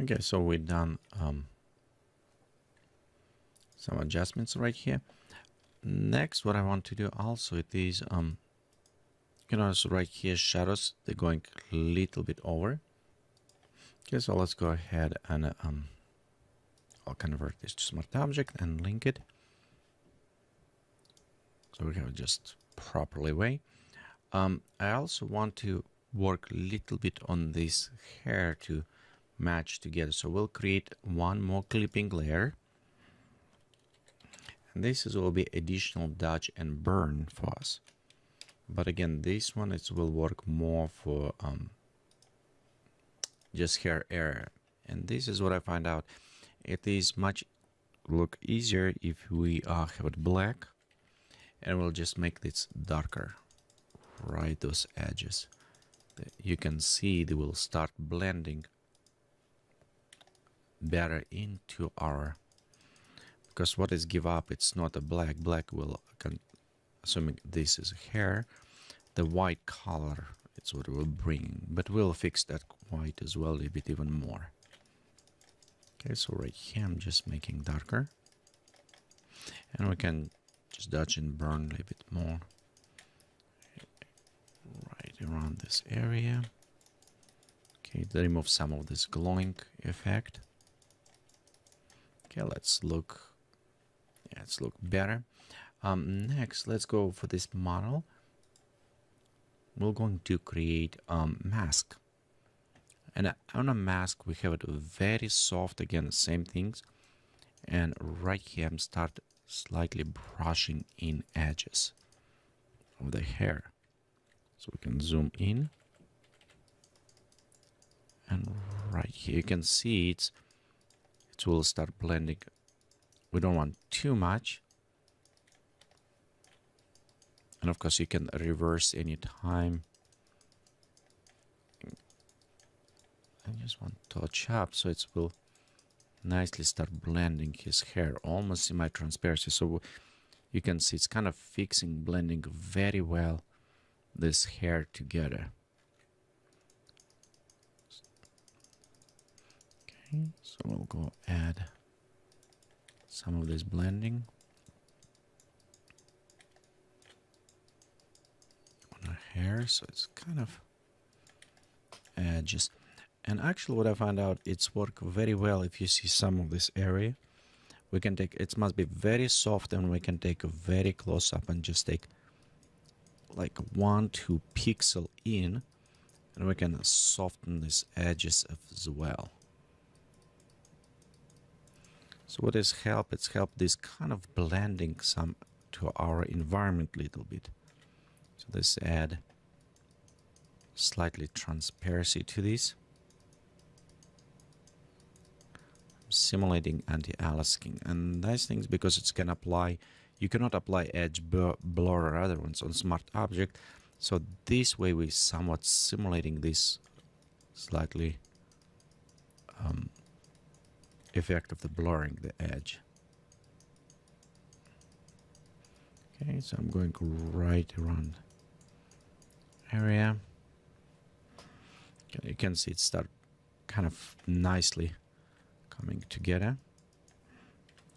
Okay, so we've done some adjustments right here. Next, what I want to do also it is you know, so right here shadows, they're going a little bit over. Okay, so let's go ahead and I'll convert this to smart object and link it. So we have it just properly way. I also want to work a little bit on this hair to match together. So we'll create one more clipping layer. And this will be additional dodge and burn for us. But again, this one will work more for just hair area. And this is what I find out. It is much look easier if we have it black, and we'll just make this darker. Right, those edges. You can see they will start blending better into our. Because what is give up, it's not a black. Black will, assuming this is hair, the white color, it's what it will bring. But we'll fix that white as well a bit even more. Okay, so right here I'm just making darker. And we can just dodge and burn a little bit more. Right around this area. Okay, to remove some of this glowing effect. Okay, let's look. Yeah, let's look better. Next, let's go for this model. We're going to create a mask. And on a mask, we have it very soft, again, same things. And right here, I'm start slightly brushing in edges of the hair. So we can zoom in. And right here, you can see it will start blending. We don't want too much. And of course, you can reverse any time. I just want to touch up so it will nicely start blending his hair, almost in my transparency. So you can see it's kind of fixing, blending very well this hair together. Okay, so we'll go add some of this blending on our hair, so it's kind of edges. And actually what I found out, it's work very well if you see some of this area. We can take, it must be very soft, and we can take a very close up and just take like 1-2 pixel in, and we can soften these edges as well. So what is help? It's help this kind of blending some to our environment a little bit. So this add slightly transparency to this. Simulating anti-aliasing, and nice things because it can apply. You cannot apply edge, blur, or other ones on smart object. So this way we somewhat simulating this slightly effect of the blurring the edge. Okay, so I'm going right around area. Okay, you can see it start kind of nicely coming together.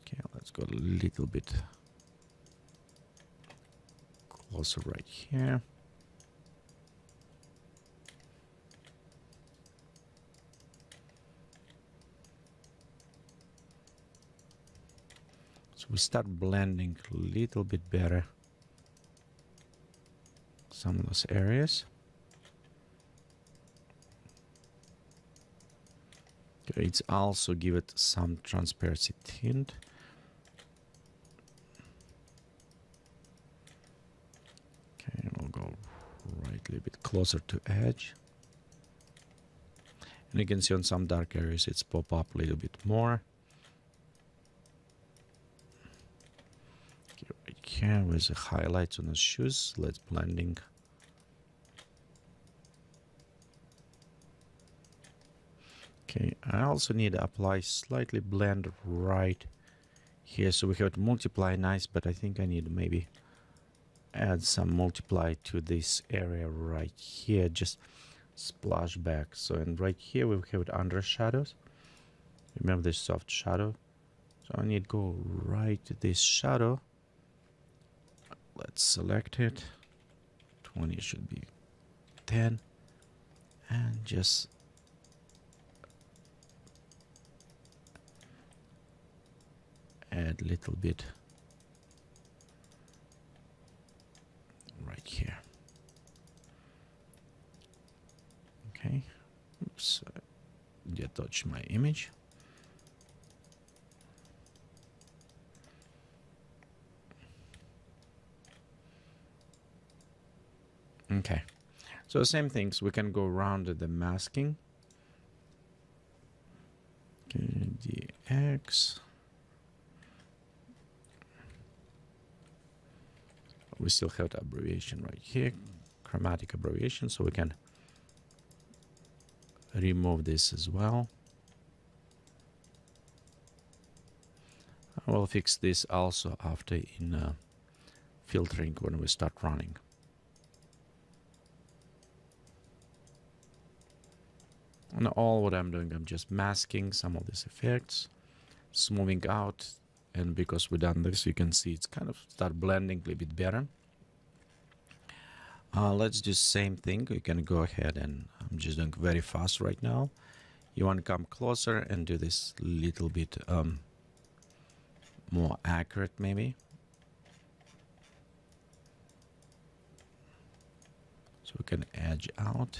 Okay, let's go a little bit closer right here. So we start blending a little bit better some of those areas. Okay, it's also give it some transparency tint. Okay, we'll go right a little bit closer to edge. And you can see on some dark areas it's pop up a little bit more. Okay, right here with the highlights on the shoes, let's blending. Okay, I also need to apply slightly blend right here. So we have to multiply nice, but I think I need to maybe add some multiply to this area right here, just splash back. So and right here we have under shadows. Remember this soft shadow? So I need to go right to this shadow. Let's select it. 20 should be 10. And just add a little bit right here. Okay. Oops. Detach my image. Okay. So same things. We can go around the masking. Okay, DX. We still have the abbreviation right here, chromatic abbreviation, so we can remove this as well. I will fix this also after in filtering when we start running. And all what I'm doing, I'm just masking some of these effects, smoothing out, and because we've done this, you can see it's kind of start blending a little bit better. Let's do the same thing. We can go ahead and I'm just doing very fast right now. You want to come closer and do this little bit more accurate maybe. So we can edge out.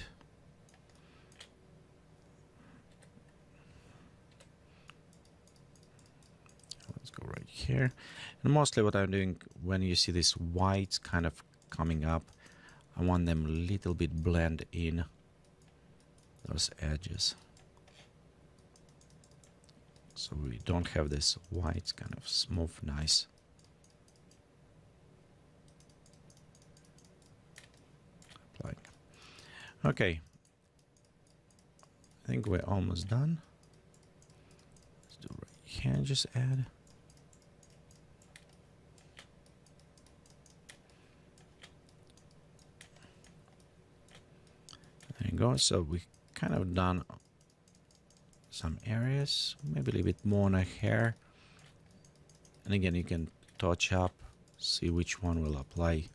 Let's go right here. And mostly what I'm doing, when you see this white kind of coming up, I want them a little bit blend in those edges. So we don't have this white kind of smooth, nice. Applying. Okay. I think we're almost done. Let's do right here, just add. There you go. So we kind of done some areas, maybe a little bit more on a hair. And again, you can touch up, see which one will apply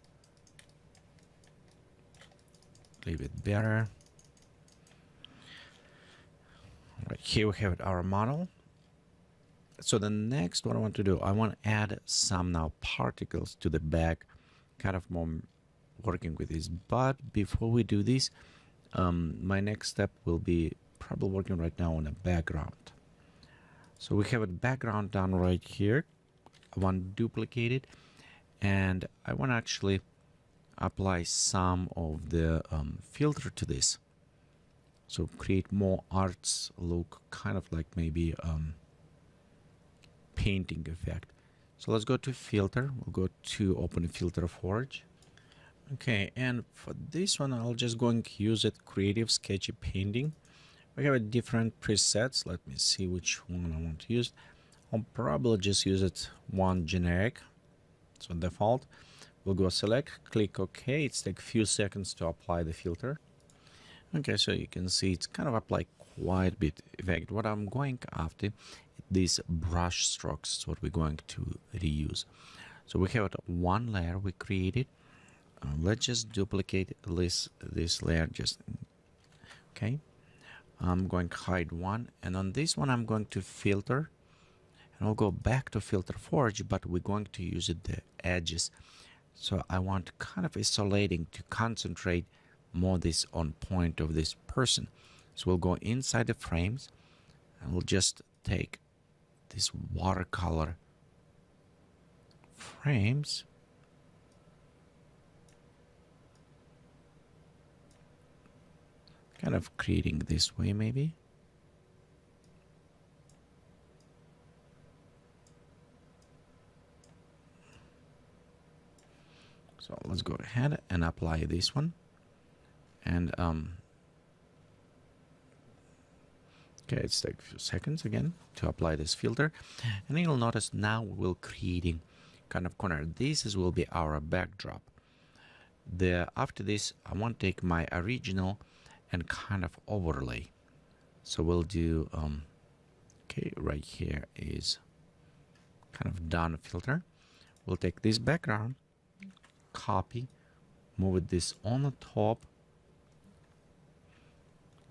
a little bit better. Right here we have our model. So the next what I want to do, I want to add some now particles to the back, kind of more working with this. But before we do this, my next step will be probably working right now on a background. So we have a background done right here. I want to duplicate it, and I want to actually apply some of the filter to this. So create more arts look, kind of like maybe painting effect. So let's go to filter. We'll go to open filter forge. Okay, and for this one, I'll just going to use it creative sketchy painting. We have a different presets. Let me see which one I want to use. I'll probably just use it one generic. So default. We'll go select, click OK. It's take a few seconds to apply the filter. Okay, so you can see it's kind of applied quite a bit effect. What I'm going after, these brush strokes is what we're going to reuse. So we have one layer we created. Let's just duplicate this layer. Just okay. I'm going to hide one, and on this one I'm going to filter, and I'll go back to filter forge, but we're going to use it the edges. So I want kind of isolating to concentrate more this on point of this person. So we'll go inside the frames, and we'll just take this watercolor frames. Kind of creating this way maybe. So let's go ahead and apply this one. And okay, it's take a few seconds again to apply this filter. And you'll notice now we'll creating kind of corner. This will be our backdrop. After this, I want to take my original and kind of overlay. So we'll do Okay, right here is kind of done filter. We'll take this background, copy, move this on the top.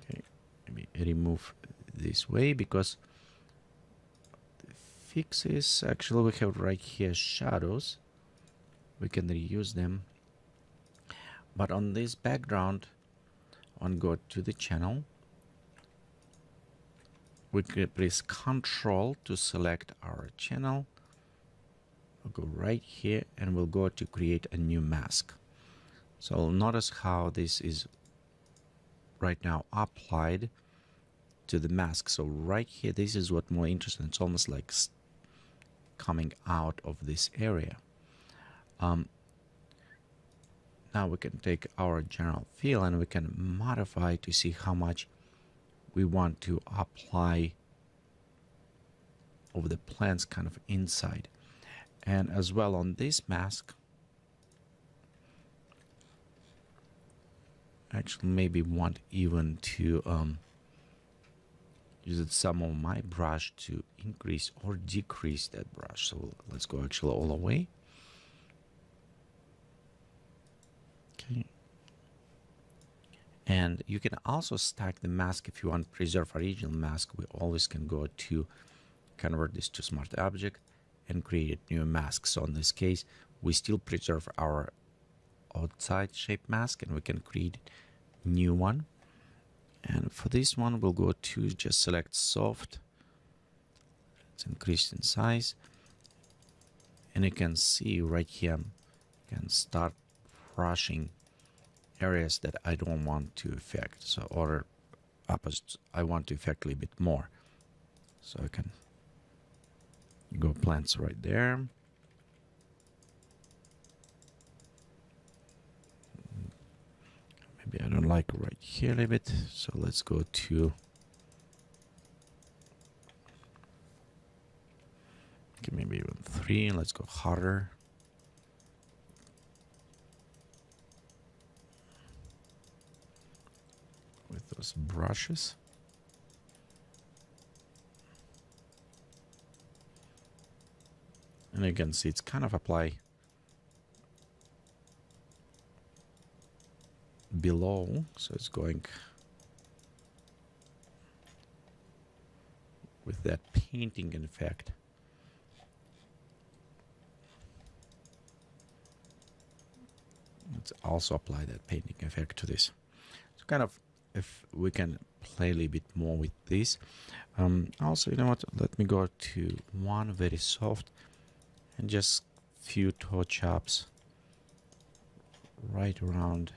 Okay, maybe remove this way because the fixes, actually we have right here shadows. We can reuse them. But on this background, on go to the channel, we can press Ctrl to select our channel. We'll go right here and we'll go to create a new mask. So notice how this is right now applied to the mask. So right here, this is what more interesting. It's almost like coming out of this area. Now we can take our general fill and we can modify to see how much we want to apply of the plants kind of inside. And as well on this mask, actually maybe want even to use some of my brush to increase or decrease that brush. So let's go actually all the way. Okay. And you can also stack the mask if you want to preserve original mask. We always can go to convert this to smart object and create a new mask. So in this case, we still preserve our outside shape mask and we can create a new one. And for this one, we'll go to just select soft. It's increased in size. And you can see right here, you can start brushing areas that I don't want to affect. So, or opposite, I want to affect a little bit more. So I can go plants right there. Maybe I don't like right here a little bit. So let's go to, okay, maybe even 3. Let's go harder. With those brushes. And you can see it's kind of apply below, so it's going with that painting effect. Let's also apply that painting effect to this. So kind of, if we can play a little bit more with this. Also, you know what, let me go to one very soft and just few touch ups right around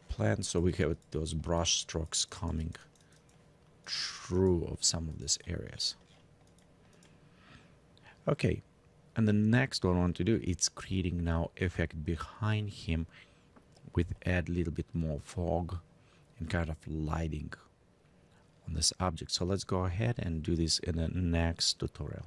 plant, so we have those brush strokes coming through of some of these areas. Okay, and the next one I want to do is creating now effect behind him with add a little bit more fog and kind of lighting on this object. So let's go ahead and do this in the next tutorial.